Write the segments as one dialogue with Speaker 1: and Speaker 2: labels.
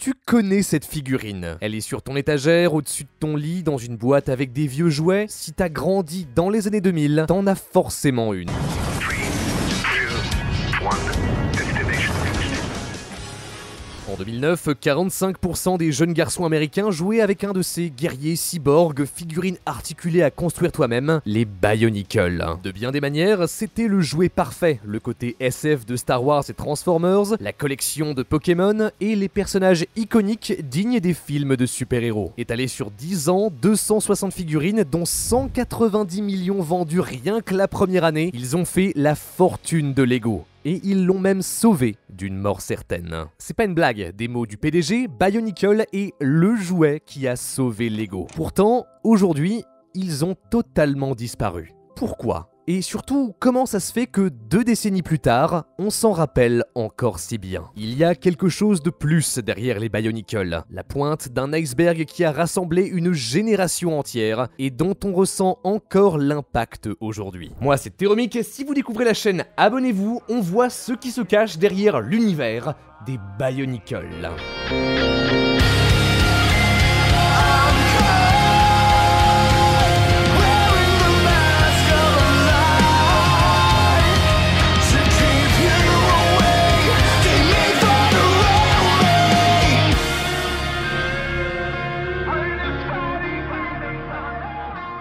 Speaker 1: Tu connais cette figurine. Elle est sur ton étagère, au-dessus de ton lit, dans une boîte avec des vieux jouets. Si t'as grandi dans les années 2000, t'en as forcément une. En 2009, 45% des jeunes garçons américains jouaient avec un de ces guerriers cyborgs, figurines articulées à construire toi-même, les Bionicle. De bien des manières, c'était le jouet parfait, le côté SF de Star Wars et Transformers, la collection de Pokémon et les personnages iconiques dignes des films de super-héros. Étalés sur 10 ans, 260 figurines, dont 190 millions vendus rien que la première année, ils ont fait la fortune de Lego. Et ils l'ont même sauvé d'une mort certaine. C'est pas une blague, des mots du PDG, Bionicle est le jouet qui a sauvé Lego. Pourtant, aujourd'hui, ils ont totalement disparu. Pourquoi ? Et surtout, comment ça se fait que 2 décennies plus tard, on s'en rappelle encore si bien? Il y a quelque chose de plus derrière les Bionicle, la pointe d'un iceberg qui a rassemblé une génération entière et dont on ressent encore l'impact aujourd'hui. Moi c'est Théromique, si vous découvrez la chaîne, abonnez-vous, on voit ce qui se cache derrière l'univers des Bionicle.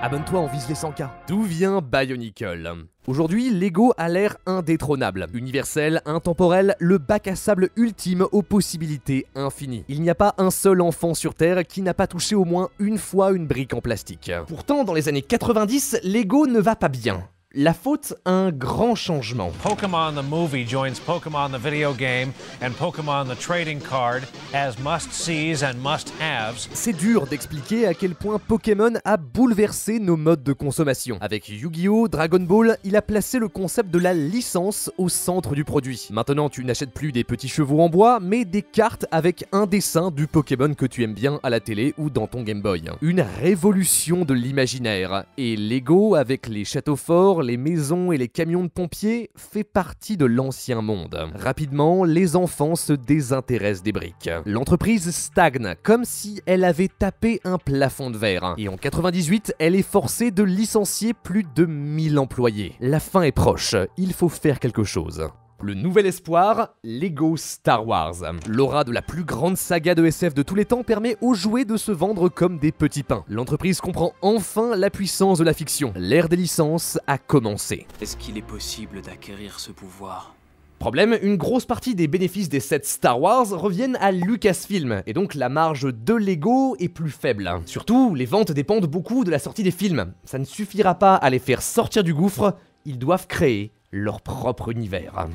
Speaker 1: Abonne-toi, on vise les 100K. D'où vient Bionicle ? Aujourd'hui, Lego a l'air indétrônable, universel, intemporel, le bac à sable ultime aux possibilités infinies. Il n'y a pas un seul enfant sur Terre qui n'a pas touché au moins une fois une brique en plastique. Pourtant, dans les années 90, Lego ne va pas bien. La faute, un grand changement.
Speaker 2: Pokémon the movie joins Pokémon the video game and Pokémon the trading card as must-sees and must-haves.
Speaker 1: C'est dur d'expliquer à quel point Pokémon a bouleversé nos modes de consommation. Avec Yu-Gi-Oh!, Dragon Ball, il a placé le concept de la licence au centre du produit. Maintenant, tu n'achètes plus des petits chevaux en bois, mais des cartes avec un dessin du Pokémon que tu aimes bien à la télé ou dans ton Game Boy. Une révolution de l'imaginaire. Et Lego, avec les châteaux forts, les maisons et les camions de pompiers, fait partie de l'ancien monde. Rapidement, les enfants se désintéressent des briques. L'entreprise stagne, comme si elle avait tapé un plafond de verre. Et en 98, elle est forcée de licencier plus de 1000 employés. La fin est proche, il faut faire quelque chose. Le nouvel espoir, Lego Star Wars. L'aura de la plus grande saga de SF de tous les temps permet aux jouets de se vendre comme des petits pains. L'entreprise comprend enfin la puissance de la fiction. L'ère des licences a commencé.
Speaker 3: Est-ce qu'il est possible d'acquérir ce pouvoir ?
Speaker 1: Problème, une grosse partie des bénéfices des sets Star Wars reviennent à Lucasfilm, et donc la marge de Lego est plus faible. Surtout, les ventes dépendent beaucoup de la sortie des films. Ça ne suffira pas à les faire sortir du gouffre, ils doivent créer leur propre univers.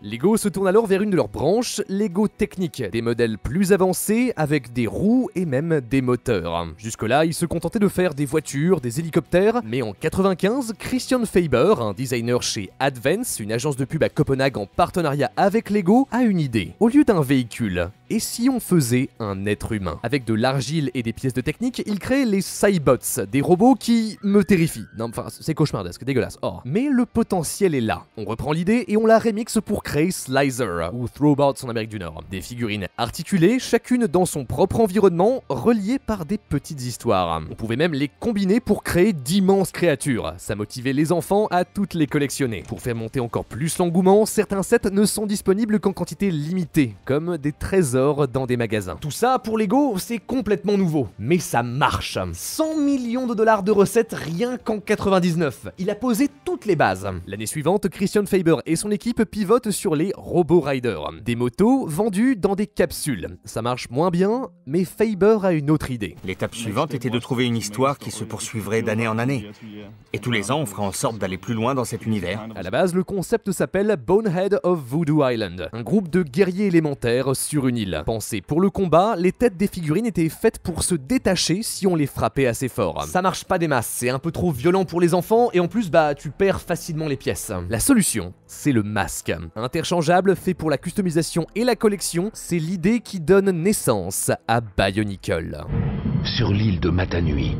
Speaker 1: Lego se tourne alors vers une de leurs branches, Lego Technique, des modèles plus avancés avec des roues et même des moteurs. Jusque-là, ils se contentaient de faire des voitures, des hélicoptères, mais en 95, Christian Faber, un designer chez Advance, une agence de pub à Copenhague en partenariat avec Lego, a une idée. Au lieu d'un véhicule, et si on faisait un être humain? Avec de l'argile et des pièces de technique, il crée les Cybots, des robots qui me terrifient. Non, enfin, c'est cauchemardesque, dégueulasse. Oh. Mais le potentiel est là. On reprend l'idée et on la remixe pour créer Slicer, ou Throwbots en Amérique du Nord. Des figurines articulées, chacune dans son propre environnement, reliées par des petites histoires. On pouvait même les combiner pour créer d'immenses créatures. Ça motivait les enfants à toutes les collectionner. Pour faire monter encore plus l'engouement, certains sets ne sont disponibles qu'en quantité limitée, comme des trésors dans des magasins. Tout ça, pour Lego, c'est complètement nouveau. Mais ça marche. 100 millions de dollars de recettes rien qu'en 99. Il a posé toutes les bases. L'année suivante, Christian Faber et son équipe pivotent sur les Robo Riders, des motos vendues dans des capsules. Ça marche moins bien, mais Faber a une autre idée.
Speaker 4: L'étape suivante était de trouver une histoire qui se poursuivrait d'année en année. Et tous les ans, on ferait en sorte d'aller plus loin dans cet univers.
Speaker 1: À la base, le concept s'appelle Bonehead of Voodoo Island, un groupe de guerriers élémentaires sur une île. Pensés pour le combat, les têtes des figurines étaient faites pour se détacher si on les frappait assez fort. Ça marche pas des masses, c'est un peu trop violent pour les enfants et en plus, tu perds facilement les pièces. La solution, c'est le masque. Interchangeable, fait pour la customisation et la collection, c'est l'idée qui donne naissance à Bionicle.
Speaker 5: Sur l'île de Matanui,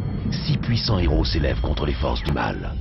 Speaker 5: 6 puissants héros s'élèvent contre les forces du mal.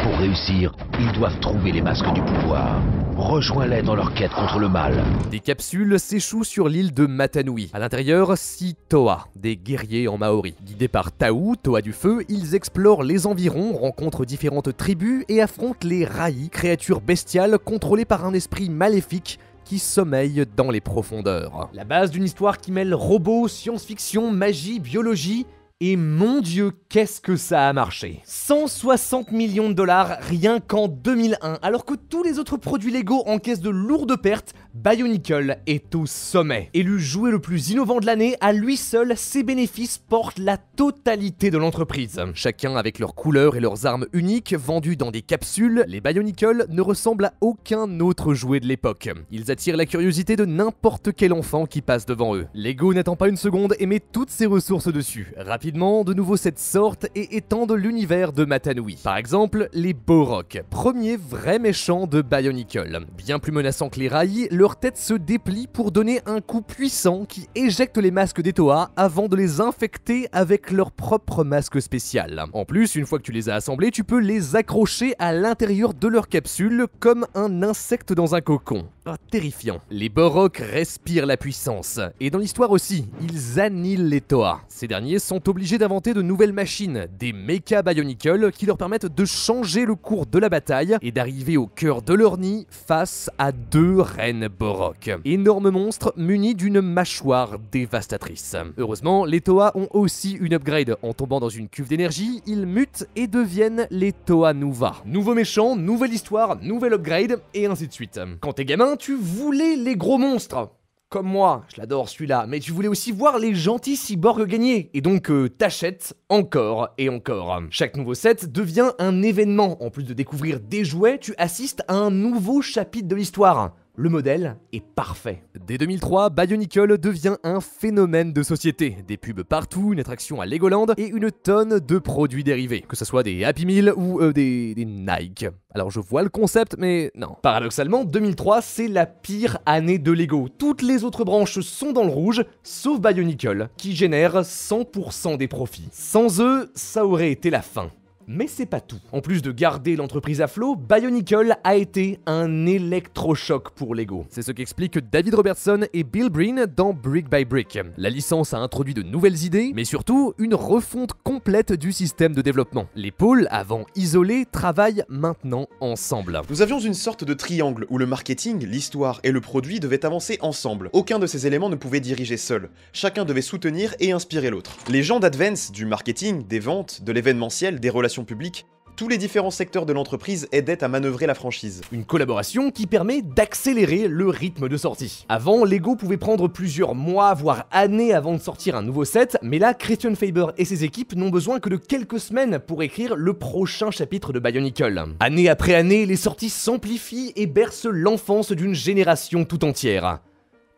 Speaker 5: Pour réussir, ils doivent trouver les masques du pouvoir. Rejoins-les dans leur quête contre le mal.
Speaker 1: Des capsules s'échouent sur l'île de Matanui. À l'intérieur, 6 Toa, des guerriers en maori. Guidés par Tau, Toa du feu, ils explorent les environs, rencontrent différentes tribus et affrontent les Rai, créatures bestiales contrôlées par un esprit maléfique qui sommeille dans les profondeurs. La base d'une histoire qui mêle robots, science-fiction, magie, biologie. Et mon Dieu, qu'est-ce que ça a marché! 160 millions de dollars rien qu'en 2001, alors que tous les autres produits Lego encaissent de lourdes pertes, Bionicle est au sommet. Élu jouet le plus innovant de l'année, à lui seul, ses bénéfices portent la totalité de l'entreprise. Chacun avec leurs couleurs et leurs armes uniques, vendus dans des capsules, les Bionicle ne ressemblent à aucun autre jouet de l'époque. Ils attirent la curiosité de n'importe quel enfant qui passe devant eux. Lego n'attend pas une seconde et met toutes ses ressources dessus. Rapidement, de nouveaux sets sortent et étendent l'univers de Matanui. Par exemple, les Borok, premiers vrais méchants de Bionicle. Bien plus menaçants que les Rai, leur tête se déplie pour donner un coup puissant qui éjecte les masques des Toa avant de les infecter avec leur propre masque spécial. En plus, une fois que tu les as assemblés, tu peux les accrocher à l'intérieur de leur capsule comme un insecte dans un cocon. Terrifiant. Les Borok respirent la puissance. Et dans l'histoire aussi, ils annihilent les Toa. Ces derniers sont obligés d'inventer de nouvelles machines, des Mecha Bionicle, qui leur permettent de changer le cours de la bataille et d'arriver au cœur de leur nid face à 2 reines Borok. Énormes monstres munis d'une mâchoire dévastatrice. Heureusement, les Toa ont aussi une upgrade. En tombant dans une cuve d'énergie, ils mutent et deviennent les Toa Nuva. Nouveau méchant, nouvelle histoire, nouvelle upgrade, et ainsi de suite. Quand t'es gamin, tu voulais les gros monstres. Comme moi, je l'adore celui-là, mais tu voulais aussi voir les gentils cyborgs gagner, et donc t'achètes encore et encore. Chaque nouveau set devient un événement. En plus de découvrir des jouets, tu assistes à un nouveau chapitre de l'histoire. Le modèle est parfait. Dès 2003, Bionicle devient un phénomène de société. Des pubs partout, une attraction à Legoland et une tonne de produits dérivés. Que ce soit des Happy Meal ou des Nike. Alors je vois le concept, mais non. Paradoxalement, 2003, c'est la pire année de Lego. Toutes les autres branches sont dans le rouge, sauf Bionicle, qui génère 100% des profits. Sans eux, ça aurait été la fin. Mais c'est pas tout. En plus de garder l'entreprise à flot, Bionicle a été un électrochoc pour Lego. C'est ce qu'expliquent David Robertson et Bill Breen dans Brick by Brick. La licence a introduit de nouvelles idées, mais surtout une refonte complète du système de développement. Les pôles, avant isolés, travaillent maintenant ensemble.
Speaker 6: Nous avions une sorte de triangle où le marketing, l'histoire et le produit devaient avancer ensemble. Aucun de ces éléments ne pouvait diriger seul. Chacun devait soutenir et inspirer l'autre. Les gens d'Advance, du marketing, des ventes, de l'événementiel, des relations publiques, tous les différents secteurs de l'entreprise aidaient à manœuvrer la franchise.
Speaker 1: Une collaboration qui permet d'accélérer le rythme de sortie. Avant, Lego pouvait prendre plusieurs mois, voire années avant de sortir un nouveau set, mais là, Christian Faber et ses équipes n'ont besoin que de quelques semaines pour écrire le prochain chapitre de Bionicle. Année après année, les sorties s'amplifient et bercent l'enfance d'une génération tout entière.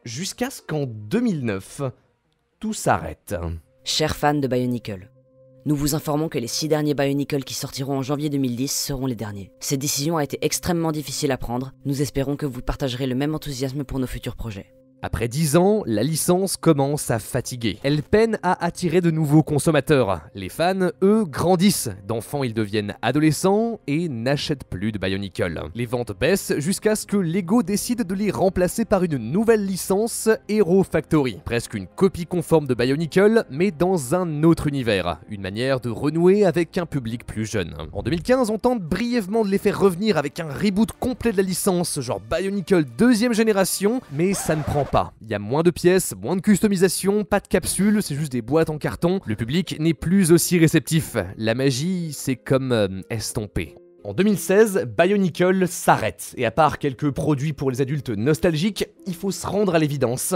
Speaker 1: Jusqu'à ce qu'en 2009, tout s'arrête.
Speaker 7: Chers fans de Bionicle, nous vous informons que les 6 derniers Bionicle qui sortiront en janvier 2010 seront les derniers. Cette décision a été extrêmement difficile à prendre. Nous espérons que vous partagerez le même enthousiasme pour nos futurs projets.
Speaker 1: Après 10 ans, la licence commence à fatiguer. Elle peine à attirer de nouveaux consommateurs. Les fans, eux, grandissent. D'enfants, ils deviennent adolescents et n'achètent plus de Bionicle. Les ventes baissent jusqu'à ce que Lego décide de les remplacer par une nouvelle licence, Hero Factory. Presque une copie conforme de Bionicle, mais dans un autre univers. Une manière de renouer avec un public plus jeune. En 2015, on tente brièvement de les faire revenir avec un reboot complet de la licence, genre Bionicle 2e génération, mais ça ne prend pas. Il y a moins de pièces, moins de customisation, pas de capsules, c'est juste des boîtes en carton. Le public n'est plus aussi réceptif. La magie, c'est comme estompé. En 2016, Bionicle s'arrête. Et à part quelques produits pour les adultes nostalgiques, il faut se rendre à l'évidence,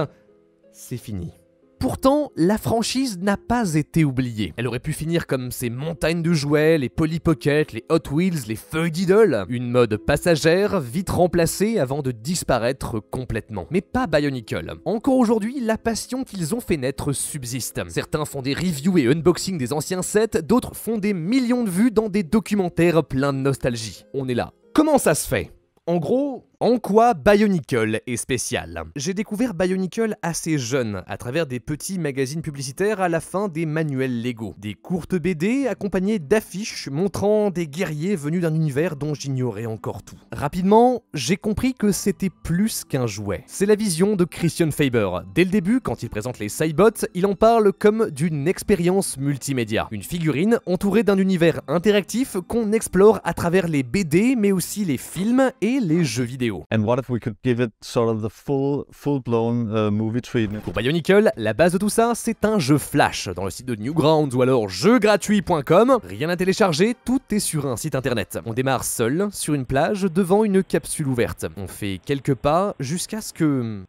Speaker 1: c'est fini. Pourtant, la franchise n'a pas été oubliée. Elle aurait pu finir comme ces montagnes de jouets, les Polly Pocket, les Hot Wheels, les feuilles d'idole. Une mode passagère, vite remplacée avant de disparaître complètement. Mais pas Bionicle. Encore aujourd'hui, la passion qu'ils ont fait naître subsiste. Certains font des reviews et unboxings des anciens sets, d'autres font des millions de vues dans des documentaires pleins de nostalgie. On est là. Comment ça se fait ? En gros, En quoi Bionicle est spécial? J'ai découvert Bionicle assez jeune, à travers des petits magazines publicitaires à la fin des manuels Lego. Des courtes BD accompagnées d'affiches montrant des guerriers venus d'un univers dont j'ignorais encore tout. Rapidement, j'ai compris que c'était plus qu'un jouet. C'est la vision de Christian Faber. Dès le début, quand il présente les Cybots, il en parle comme d'une expérience multimédia. Une figurine entourée d'un univers interactif qu'on explore à travers les BD, mais aussi les films et les jeux vidéo.
Speaker 8: And what if we could give it sort of the full-blown movie treatment?
Speaker 1: Pour Bionicle, la base de tout ça, c'est un jeu Flash. Dans le site de Newgrounds ou alors jeuxgratuit.com, rien à télécharger, tout est sur un site internet. On démarre seul, sur une plage, devant une capsule ouverte. On fait quelques pas jusqu'à ce que...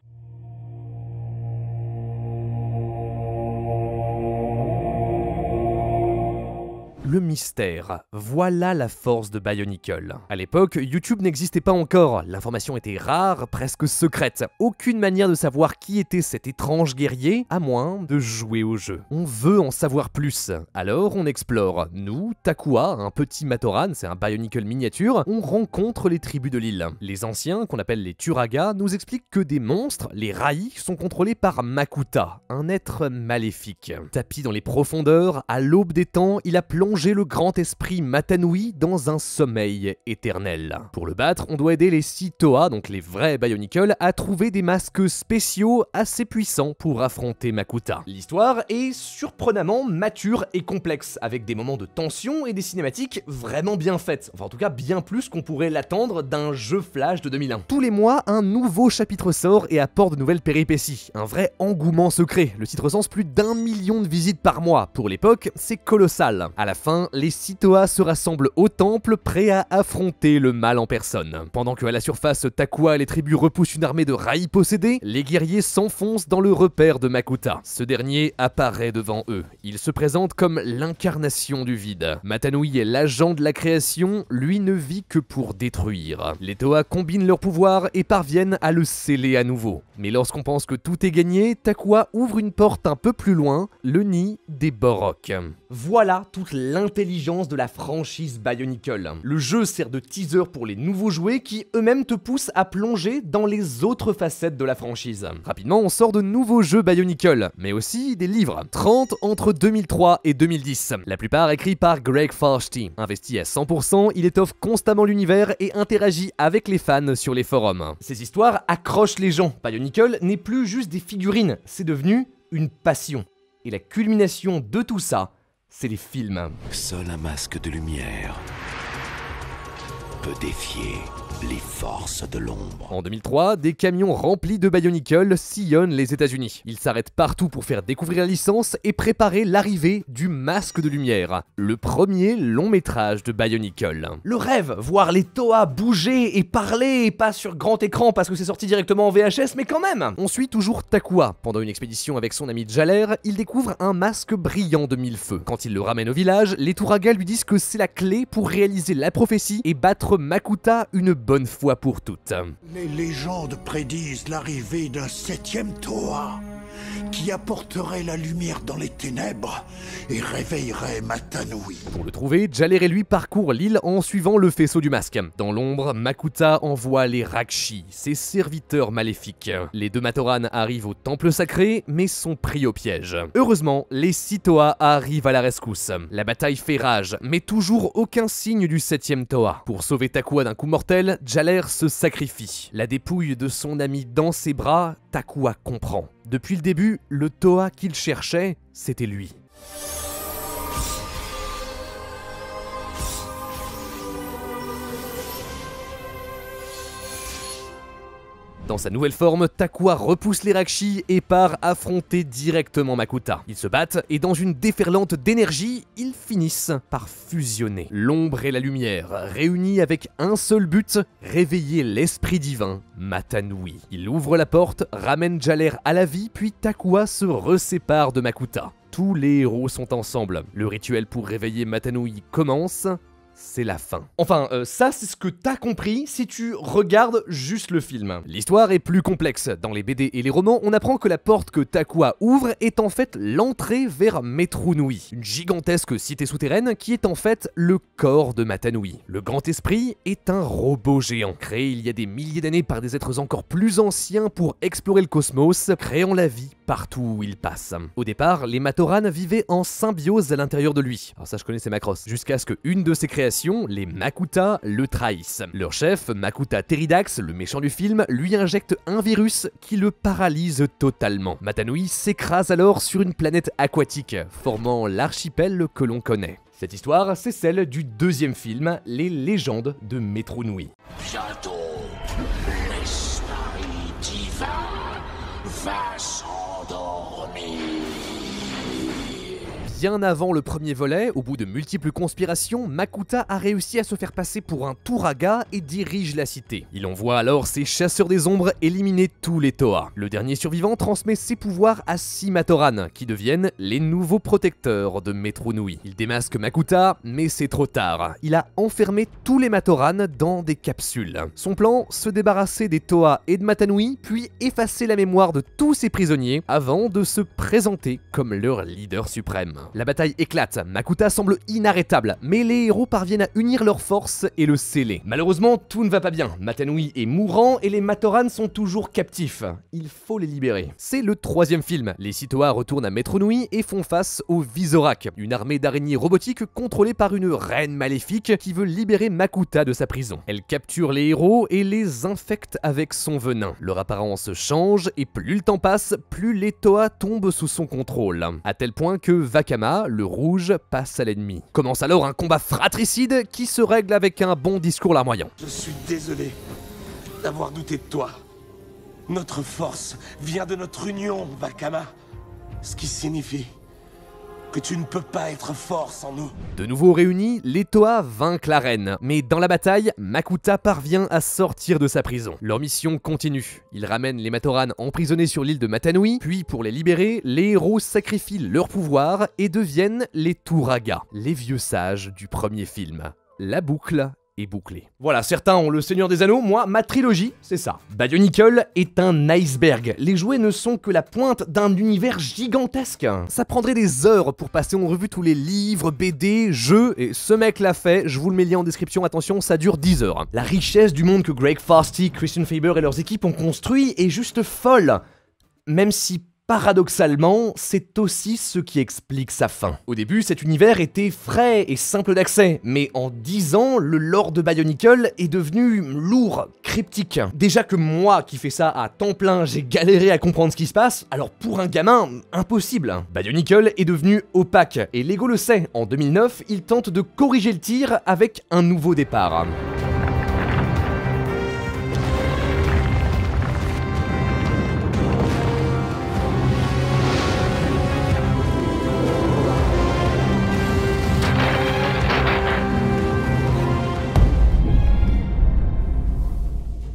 Speaker 1: Le mystère. Voilà la force de Bionicle. À l'époque, YouTube n'existait pas encore, l'information était rare, presque secrète. Aucune manière de savoir qui était cet étrange guerrier, à moins de jouer au jeu. On veut en savoir plus, alors on explore. Nous, Takua, un petit Matoran, c'est un Bionicle miniature, on rencontre les tribus de l'île. Les anciens, qu'on appelle les Turaga, nous expliquent que des monstres, les Rai, sont contrôlés par Makuta, un être maléfique. Tapi dans les profondeurs, à l'aube des temps, il a plongé le grand esprit Matanui dans un sommeil éternel. Pour le battre, on doit aider les 6 Toa, donc les vrais Bionicle, à trouver des masques spéciaux assez puissants pour affronter Makuta. L'histoire est surprenamment mature et complexe, avec des moments de tension et des cinématiques vraiment bien faites. Enfin en tout cas bien plus qu'on pourrait l'attendre d'un jeu Flash de 2001. Tous les mois, un nouveau chapitre sort et apporte de nouvelles péripéties. Un vrai engouement secret. Le site recense plus d'1 million de visites par mois. Pour l'époque, c'est colossal. À la fin, les 6 Toa se rassemblent au temple, prêts à affronter le mal en personne. Pendant qu'à la surface, Takua et les tribus repoussent une armée de Rai possédés, les guerriers s'enfoncent dans le repère de Makuta. Ce dernier apparaît devant eux. Il se présente comme l'incarnation du vide. Matanui est l'agent de la création, lui ne vit que pour détruire. Les Toa combinent leurs pouvoirs et parviennent à le sceller à nouveau. Mais lorsqu'on pense que tout est gagné, Takua ouvre une porte un peu plus loin, le nid des Borok. Voilà toute l'intelligence de la franchise Bionicle. Le jeu sert de teaser pour les nouveaux jouets qui eux-mêmes te poussent à plonger dans les autres facettes de la franchise. Rapidement, on sort de nouveaux jeux Bionicle, mais aussi des livres. 30 entre 2003 et 2010. La plupart écrits par Greg Farshtey. Investi à 100%, il étoffe constamment l'univers et interagit avec les fans sur les forums. Ces histoires accrochent les gens. Bionicle n'est plus juste des figurines, c'est devenu une passion. Et la culmination de tout ça, c'est les films.
Speaker 5: Seul un masque de lumière peut défier les forces de l'ombre.
Speaker 1: En 2003, des camions remplis de Bionicle sillonnent les États-Unis. Ils s'arrêtent partout pour faire découvrir la licence et préparer l'arrivée du Masque de Lumière, le premier long métrage de Bionicle. Le rêve, voir les Toa bouger et parler, pas sur grand écran parce que c'est sorti directement en VHS, mais quand même. On suit toujours Takua. Pendant une expédition avec son ami Jaler, il découvre un masque brillant de 1000 feux. Quand il le ramène au village, les Turaga lui disent que c'est la clé pour réaliser la prophétie et battre Makuta une bonne fois pour toutes.
Speaker 9: Les légendes prédisent l'arrivée d'un 7e Toa qui apporterait la lumière dans les ténèbres et réveillerait Matanui.
Speaker 1: Pour le trouver, Jaler et lui parcourent l'île en suivant le faisceau du masque. Dans l'ombre, Makuta envoie les Rakshi, ses serviteurs maléfiques. Les 2 Matoran arrivent au temple sacré, mais sont pris au piège. Heureusement, les 6 Toa arrivent à la rescousse. La bataille fait rage, mais toujours aucun signe du 7e Toa. Pour sauver Takua d'un coup mortel, Jaler se sacrifie. La dépouille de son ami dans ses bras, Takua comprend. Depuis le début, le Toa qu'il cherchait, c'était lui. Dans sa nouvelle forme, Takua repousse les Rakshi et part affronter directement Makuta. Ils se battent et dans une déferlante d'énergie, ils finissent par fusionner. L'ombre et la lumière, réunis avec un seul but, réveiller l'esprit divin, Matanui. Il ouvre la porte, ramène Jaler à la vie, puis Takua se resépare de Makuta. Tous les héros sont ensemble. Le rituel pour réveiller Matanui commence c'est la fin. Enfin, ça c'est ce que t'as compris si tu regardes juste le film. L'histoire est plus complexe. Dans les BD et les romans, on apprend que la porte que Takua ouvre est en fait l'entrée vers Metru Nui, une gigantesque cité souterraine qui est en fait le corps de Mata Nui. Le Grand Esprit est un robot géant, créé il y a des milliers d'années par des êtres encore plus anciens pour explorer le cosmos, créant la vie partout où il passe. Au départ, les Matoran vivaient en symbiose à l'intérieur de lui. Alors ça je connais, c'est Macross. Jusqu'à ce qu'une de ses créations, les Makuta, le trahisse. Leur chef, Makuta Teridax, le méchant du film, lui injecte un virus qui le paralyse totalement. Mata Nui s'écrase alors sur une planète aquatique, formant l'archipel que l'on connaît. Cette histoire, c'est celle du deuxième film, Les légendes de Metru Nui.
Speaker 5: Bientôt, l'esprit divin va s'endormir.
Speaker 1: Bien avant le premier volet, au bout de multiples conspirations, Makuta a réussi à se faire passer pour un Turaga et dirige la cité. Il envoie alors ses chasseurs des ombres éliminer tous les Toa. Le dernier survivant transmet ses pouvoirs à 6 Matoran, qui deviennent les nouveaux protecteurs de Metru Nui. Il démasque Makuta, mais c'est trop tard. Il a enfermé tous les Matoran dans des capsules. Son plan, se débarrasser des Toa et de Mata Nui, puis effacer la mémoire de tous ses prisonniers, avant de se présenter comme leur leader suprême. La bataille éclate, Makuta semble inarrêtable, mais les héros parviennent à unir leurs forces et le sceller. Malheureusement, tout ne va pas bien. Mata Nui est mourant et les Matoran sont toujours captifs. Il faut les libérer. C'est le troisième film. Les Sitoa retournent à Metru Nui et font face aux Visorak, une armée d'araignées robotiques contrôlée par une reine maléfique qui veut libérer Makuta de sa prison. Elle capture les héros et les infecte avec son venin. Leur apparence change et plus le temps passe, plus les Toa tombent sous son contrôle. À tel point que Vakama, le rouge, passe à l'ennemi. Commence alors un combat fratricide qui se règle avec un bon discours larmoyant.
Speaker 10: Je suis désolé d'avoir douté de toi. Notre force vient de notre union, Vakama. Ce qui signifie que tu ne peux pas être fort sans nous.
Speaker 1: De nouveau réunis, les Toa vainquent la reine. Mais dans la bataille, Makuta parvient à sortir de sa prison. Leur mission continue. Ils ramènent les Matoran emprisonnés sur l'île de Mata Nui, puis pour les libérer, les héros sacrifient leur pouvoir et deviennent les Turaga, les vieux sages du premier film. La boucle est bouclée. Voilà, certains ont le Seigneur des Anneaux, moi, ma trilogie, c'est ça. Bionicle est un iceberg. Les jouets ne sont que la pointe d'un univers gigantesque. Ça prendrait des heures pour passer en revue tous les livres, BD, jeux, et ce mec l'a fait, je vous le mets lien en description, attention, ça dure 10 heures. La richesse du monde que Greg Fasty, Christian Faber et leurs équipes ont construit est juste folle. Même si paradoxalement, c'est aussi ce qui explique sa fin. Au début, cet univers était frais et simple d'accès, mais en 10 ans, le lore de Bionicle est devenu lourd, cryptique. Déjà que moi, qui fais ça à temps plein, j'ai galéré à comprendre ce qui se passe, alors pour un gamin, impossible. Bionicle est devenu opaque, et Lego le sait. En 2009, il tente de corriger le tir avec un nouveau départ.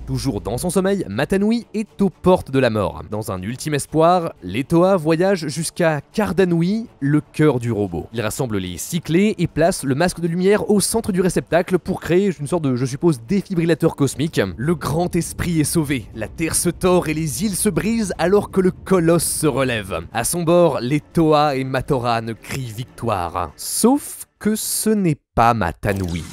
Speaker 1: Toujours dans son sommeil, Mata Nui est aux portes de la mort. Dans un ultime espoir, les Toa voyagent jusqu'à Kardanui, le cœur du robot. Ils rassemblent les 6 clés et placent le masque de lumière au centre du réceptacle pour créer une sorte de, je suppose, défibrillateur cosmique. Le grand esprit est sauvé, la terre se tord et les îles se brisent alors que le colosse se relève. À son bord, les Toa et Matoran crient victoire. Sauf que ce n'est pas Mata Nui.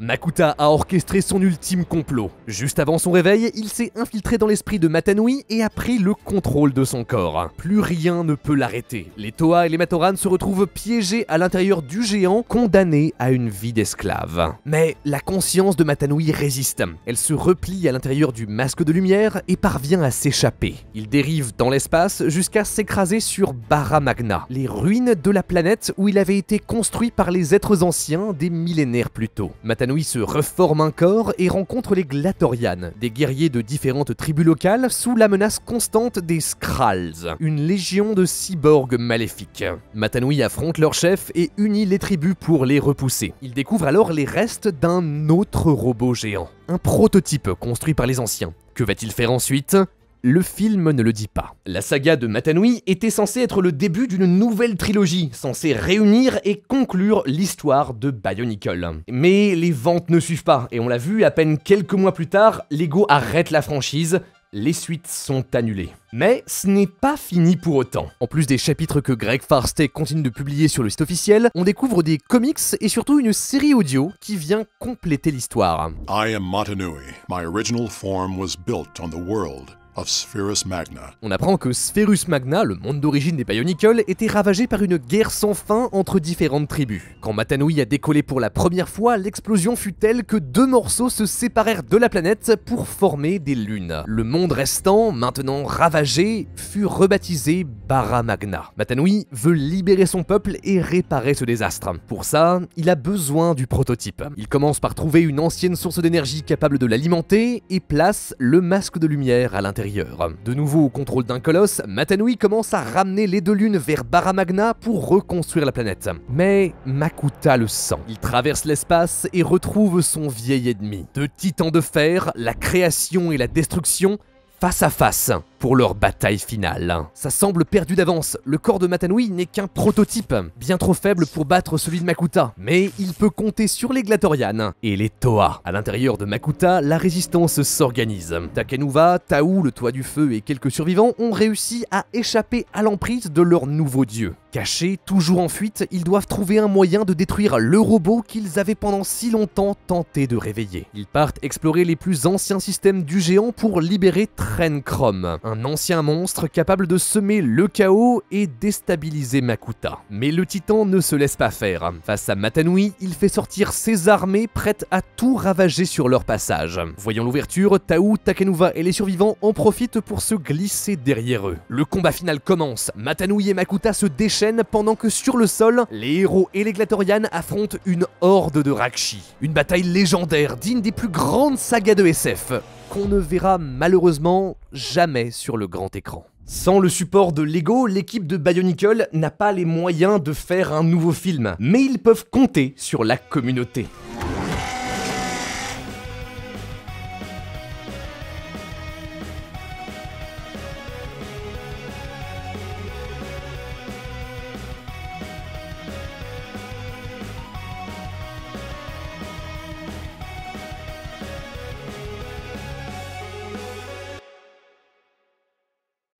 Speaker 1: Makuta a orchestré son ultime complot. Juste avant son réveil, il s'est infiltré dans l'esprit de Mata Nui et a pris le contrôle de son corps. Plus rien ne peut l'arrêter. Les Toa et les Matoran se retrouvent piégés à l'intérieur du géant, condamnés à une vie d'esclave. Mais la conscience de Mata Nui résiste. Elle se replie à l'intérieur du masque de lumière et parvient à s'échapper. Il dérive dans l'espace jusqu'à s'écraser sur Barra Magna, les ruines de la planète où il avait été construit par les êtres anciens des millénaires plus tôt. Mata Nui se reforme un corps et rencontre les Glatorian, des guerriers de différentes tribus locales sous la menace constante des Skrulls, une légion de cyborgs maléfiques. Mata Nui affronte leur chef et unit les tribus pour les repousser. Il découvre alors les restes d'un autre robot géant, un prototype construit par les anciens. Que va-t-il faire ensuite ? le film ne le dit pas. La saga de Matanui était censée être le début d'une nouvelle trilogie, censée réunir et conclure l'histoire de Bionicle. Mais les ventes ne suivent pas, et on l'a vu, à peine quelques mois plus tard, Lego arrête la franchise. Les suites sont annulées. Mais ce n'est pas fini pour autant. En plus des chapitres que Greg Farstet continue de publier sur le site officiel, on découvre des comics et surtout une série audio qui vient compléter l'histoire.
Speaker 11: I am Matanui. My original form was built on the world of Spherus Magna.
Speaker 1: On apprend que Spherus Magna, le monde d'origine des Bionicle, était ravagé par une guerre sans fin entre différentes tribus. Quand Matanui a décollé pour la première fois, l'explosion fut telle que 2 morceaux se séparèrent de la planète pour former des lunes. Le monde restant, maintenant ravagé, fut rebaptisé Barra Magna. Matanui veut libérer son peuple et réparer ce désastre. Pour ça, il a besoin du prototype. Il commence par trouver une ancienne source d'énergie capable de l'alimenter et place le masque de lumière à l'intérieur. De nouveau au contrôle d'un colosse, Matanui commence à ramener les 2 lunes vers Barra Magna pour reconstruire la planète. Mais Makuta le sent. Il traverse l'espace et retrouve son vieil ennemi. 2 titans de fer, la création et la destruction, face à face pour leur bataille finale. Ça semble perdu d'avance, le corps de Matanui n'est qu'un prototype, bien trop faible pour battre celui de Makuta, mais il peut compter sur les Glatorian et les Toa. À l'intérieur de Makuta, la résistance s'organise. Takanuva, Tau, le toit du feu et quelques survivants ont réussi à échapper à l'emprise de leur nouveau dieu. Cachés, toujours en fuite, ils doivent trouver un moyen de détruire le robot qu'ils avaient pendant si longtemps tenté de réveiller. Ils partent explorer les plus anciens systèmes du géant pour libérer Trencrom, un ancien monstre capable de semer le chaos et déstabiliser Makuta. Mais le titan ne se laisse pas faire. Face à Matanui, il fait sortir ses armées prêtes à tout ravager sur leur passage. Voyant l'ouverture, Tau, Takanuva et les survivants en profitent pour se glisser derrière eux. Le combat final commence, Matanui et Makuta se déchaînent pendant que sur le sol, les héros et les Glatorian affrontent une horde de Rakshi. Une bataille légendaire digne des plus grandes sagas de SF, qu'on ne verra malheureusement jamais sur le grand écran. Sans le support de Lego, l'équipe de Bionicle n'a pas les moyens de faire un nouveau film, mais ils peuvent compter sur la communauté.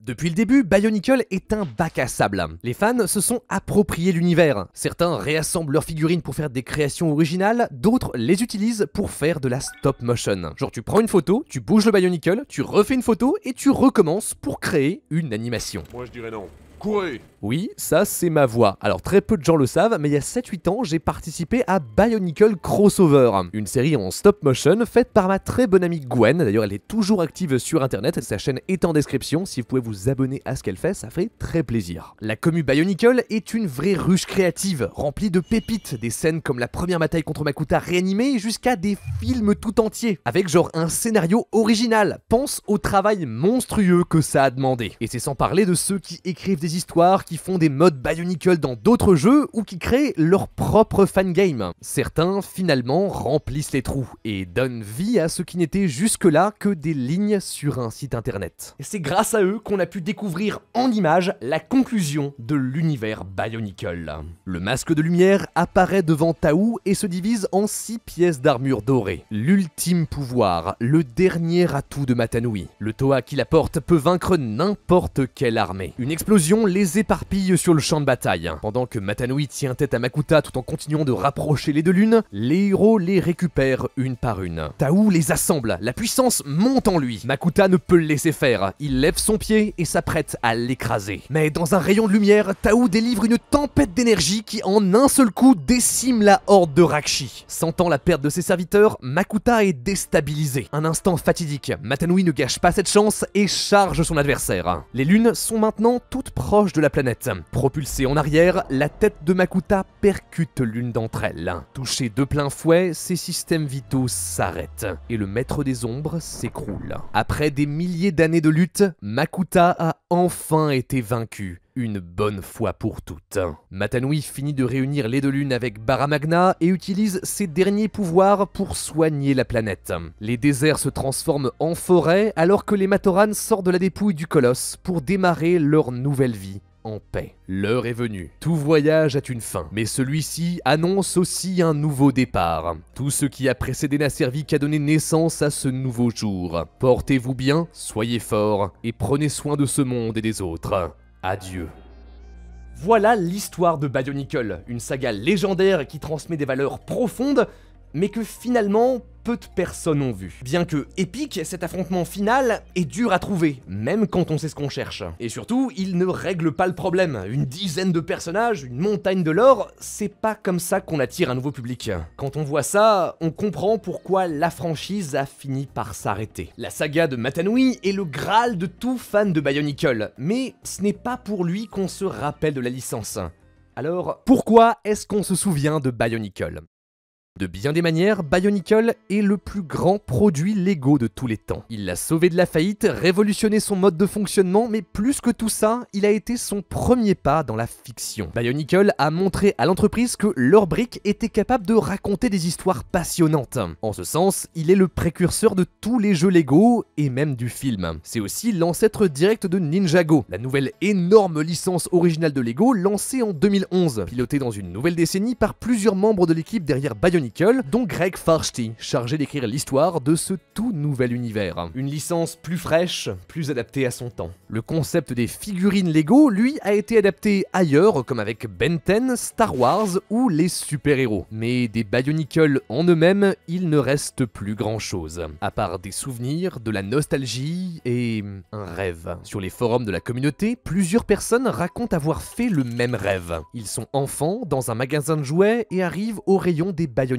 Speaker 1: Depuis le début, Bionicle est un bac à sable. Les fans se sont appropriés l'univers. Certains réassemblent leurs figurines pour faire des créations originales, d'autres les utilisent pour faire de la stop motion. Genre tu prends une photo, tu bouges le Bionicle, tu refais une photo et tu recommences pour créer une animation.
Speaker 11: Moi je dirais non. Courez!
Speaker 1: Oui, ça c'est ma voix. Alors très peu de gens le savent, mais il y a 7-8 ans, j'ai participé à Bionicle Crossover, une série en stop motion faite par ma très bonne amie Gwen. D'ailleurs, elle est toujours active sur internet, sa chaîne est en description. Si vous pouvez vous abonner à ce qu'elle fait, ça fait très plaisir. La commu Bionicle est une vraie ruche créative, remplie de pépites, des scènes comme la première bataille contre Makuta réanimée jusqu'à des films tout entiers, avec genre un scénario original. Pense au travail monstrueux que ça a demandé. Et c'est sans parler de ceux qui écrivent des histoires, qui font des modes Bionicle dans d'autres jeux ou qui créent leur propre fangame. Certains, finalement, remplissent les trous et donnent vie à ce qui n'était jusque-là que des lignes sur un site internet. Et c'est grâce à eux qu'on a pu découvrir en images la conclusion de l'univers Bionicle. Le masque de lumière apparaît devant Tau et se divise en 6 pièces d'armure dorée. L'ultime pouvoir, le dernier atout de Matanui. Le Toa qui la porte peut vaincre n'importe quelle armée. Une explosion les éparpille sur le champ de bataille. Pendant que Matanui tient tête à Makuta tout en continuant de rapprocher les 2 lunes, les héros les récupèrent une par une. Tau les assemble, la puissance monte en lui. Makuta ne peut le laisser faire, il lève son pied et s'apprête à l'écraser. Mais dans un rayon de lumière, Tau délivre une tempête d'énergie qui en un seul coup décime la horde de Rakshi. Sentant la perte de ses serviteurs, Makuta est déstabilisé. Un instant fatidique, Matanui ne gâche pas cette chance et charge son adversaire. Les lunes sont maintenant toutes proches de la planète. Propulsée en arrière, la tête de Makuta percute l'une d'entre elles. Touché de plein fouet, ses systèmes vitaux s'arrêtent et le maître des ombres s'écroule. Après des milliers d'années de lutte, Makuta a enfin été vaincu. une bonne fois pour toutes. Matanui finit de réunir les deux lunes avec Baramagna et utilise ses derniers pouvoirs pour soigner la planète. Les déserts se transforment en forêt alors que les Matoran sortent de la dépouille du colosse pour démarrer leur nouvelle vie en paix. L'heure est venue. Tout voyage a une fin, mais celui-ci annonce aussi un nouveau départ. Tout ce qui a précédé n'a servi qu'à donner naissance à ce nouveau jour. Portez-vous bien, soyez forts et prenez soin de ce monde et des autres. Adieu. Voilà l'histoire de Bionicle, une saga légendaire qui transmet des valeurs profondes, mais que finalement peu de personnes ont vu. Bien que épique, cet affrontement final est dur à trouver, même quand on sait ce qu'on cherche. Et surtout, il ne règle pas le problème. Une dizaine de personnages, une montagne de lore, c'est pas comme ça qu'on attire un nouveau public. Quand on voit ça, on comprend pourquoi la franchise a fini par s'arrêter. La saga de Matanui est le graal de tout fan de Bionicle, mais ce n'est pas pour lui qu'on se rappelle de la licence. Alors, pourquoi est-ce qu'on se souvient de Bionicle ? De bien des manières, Bionicle est le plus grand produit Lego de tous les temps. Il l'a sauvé de la faillite, révolutionné son mode de fonctionnement, mais plus que tout ça, il a été son premier pas dans la fiction. Bionicle a montré à l'entreprise que leur brique était capable de raconter des histoires passionnantes. En ce sens, il est le précurseur de tous les jeux Lego et même du film. C'est aussi l'ancêtre direct de Ninjago, la nouvelle énorme licence originale de Lego lancée en 2011, pilotée dans une nouvelle décennie par plusieurs membres de l'équipe derrière Bionicle, dont Greg Farshtey, chargé d'écrire l'histoire de ce tout nouvel univers. Une licence plus fraîche, plus adaptée à son temps. Le concept des figurines Lego, lui, a été adapté ailleurs, comme avec Ben 10, Star Wars ou les super-héros. Mais des Bionicle en eux-mêmes, il ne reste plus grand-chose. À part des souvenirs, de la nostalgie et un rêve. Sur les forums de la communauté, plusieurs personnes racontent avoir fait le même rêve. Ils sont enfants, dans un magasin de jouets et arrivent au rayon des Bionicle.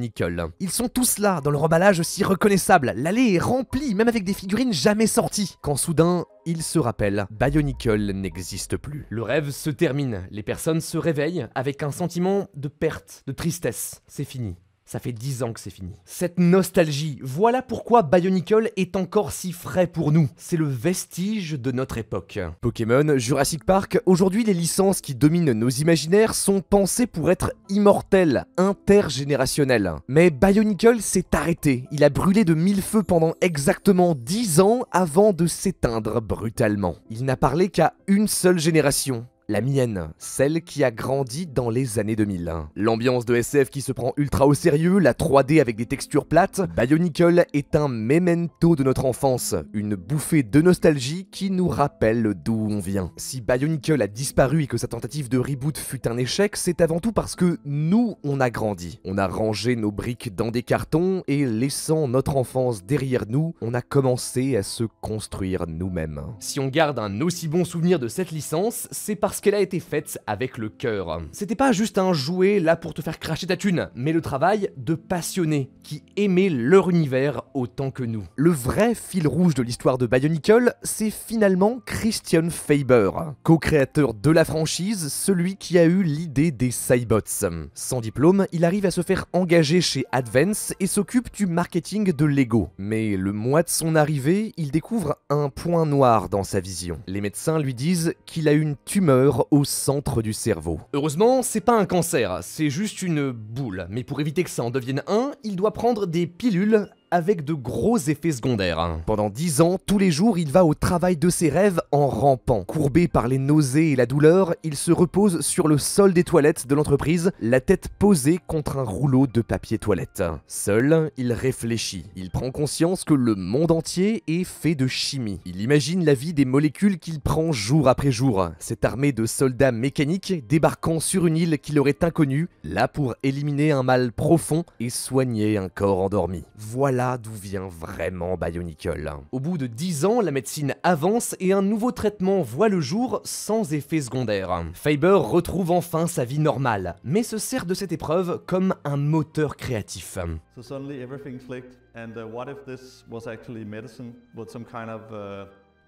Speaker 1: Ils sont tous là, dans leur emballage si reconnaissable. L'allée est remplie, même avec des figurines jamais sorties. Quand soudain, ils se rappellent, Bionicle n'existe plus. Le rêve se termine, les personnes se réveillent avec un sentiment de perte, de tristesse. C'est fini. Ça fait 10 ans que c'est fini. Cette nostalgie, voilà pourquoi Bionicle est encore si frais pour nous. C'est le vestige de notre époque. Pokémon, Jurassic Park, aujourd'hui les licences qui dominent nos imaginaires sont pensées pour être immortelles, intergénérationnelles. Mais Bionicle s'est arrêté. Il a brûlé de mille feux pendant exactement 10 ans avant de s'éteindre brutalement. Il n'a parlé qu'à une seule génération. La mienne, celle qui a grandi dans les années 2000. L'ambiance de SF qui se prend ultra au sérieux, la 3D avec des textures plates, Bionicle est un memento de notre enfance, une bouffée de nostalgie qui nous rappelle d'où on vient. Si Bionicle a disparu et que sa tentative de reboot fut un échec, c'est avant tout parce que nous, on a grandi. On a rangé nos briques dans des cartons et laissant notre enfance derrière nous, on a commencé à se construire nous-mêmes. Si on garde un aussi bon souvenir de cette licence, c'est parce qu'elle a été faite avec le cœur. C'était pas juste un jouet là pour te faire cracher ta thune, mais le travail de passionnés qui aimaient leur univers autant que nous. Le vrai fil rouge de l'histoire de Bionicle, c'est finalement Christian Faber, co-créateur de la franchise, celui qui a eu l'idée des Cybots. Sans diplôme, il arrive à se faire engager chez Advance et s'occupe du marketing de Lego. Mais le mois de son arrivée, il découvre un point noir dans sa vision. Les médecins lui disent qu'il a une tumeur au centre du cerveau. Heureusement, c'est pas un cancer, c'est juste une boule. Mais pour éviter que ça en devienne un, il doit prendre des pilules avec de gros effets secondaires. Pendant 10 ans, tous les jours, il va au travail de ses rêves en rampant. Courbé par les nausées et la douleur, il se repose sur le sol des toilettes de l'entreprise, la tête posée contre un rouleau de papier toilette. Seul, il réfléchit. Il prend conscience que le monde entier est fait de chimie. Il imagine la vie des molécules qu'il prend jour après jour. Cette armée de soldats mécaniques débarquant sur une île qui leur est inconnue, là pour éliminer un mal profond et soigner un corps endormi. Voilà d'où vient vraiment Bionicle. Au bout de 10 ans, la médecine avance et un nouveau traitement voit le jour sans effet secondaire. Faber retrouve enfin sa vie normale, mais se sert de cette épreuve comme un moteur créatif.
Speaker 8: So suddenly everything clicked, and what if this was actually medicine with some kind of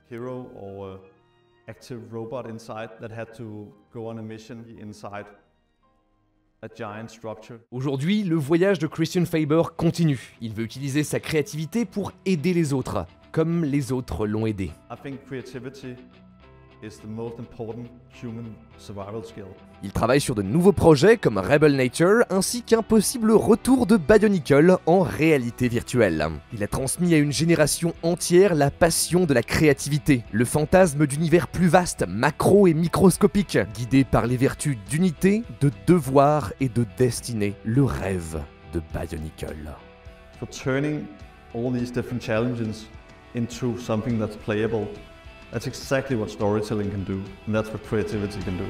Speaker 8: hero or active robot inside that had to go on a mission inside a giant structure.
Speaker 1: Aujourd'hui, le voyage de Christian Faber continue. Il veut utiliser sa créativité pour aider les autres, comme les autres l'ont aidé.
Speaker 8: I think creativity is the most important human survival skill.
Speaker 1: Il travaille sur de nouveaux projets comme Rebel Nature ainsi qu'un possible retour de Bionicle en réalité virtuelle. Il a transmis à une génération entière la passion de la créativité, le fantasme d'univers plus vaste, macro et microscopique, guidé par les vertus d'unité, de devoir et de destinée, le rêve de Bionicle.
Speaker 8: For turning all these different challenges into something that's playable, that's exactly what storytelling can do, and that's what creativity can do.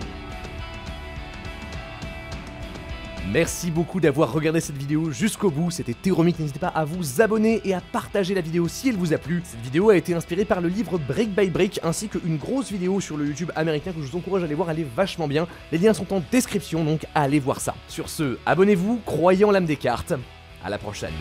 Speaker 1: Merci beaucoup d'avoir regardé cette vidéo jusqu'au bout, c'était Théoromique, n'hésitez pas à vous abonner et à partager la vidéo si elle vous a plu. Cette vidéo a été inspirée par le livre Brick by Brick ainsi qu'une grosse vidéo sur le YouTube américain que je vous encourage à aller voir, elle est vachement bien. Les liens sont en description donc allez voir ça. Sur ce, abonnez-vous, croyez en l'âme des cartes, à la prochaine.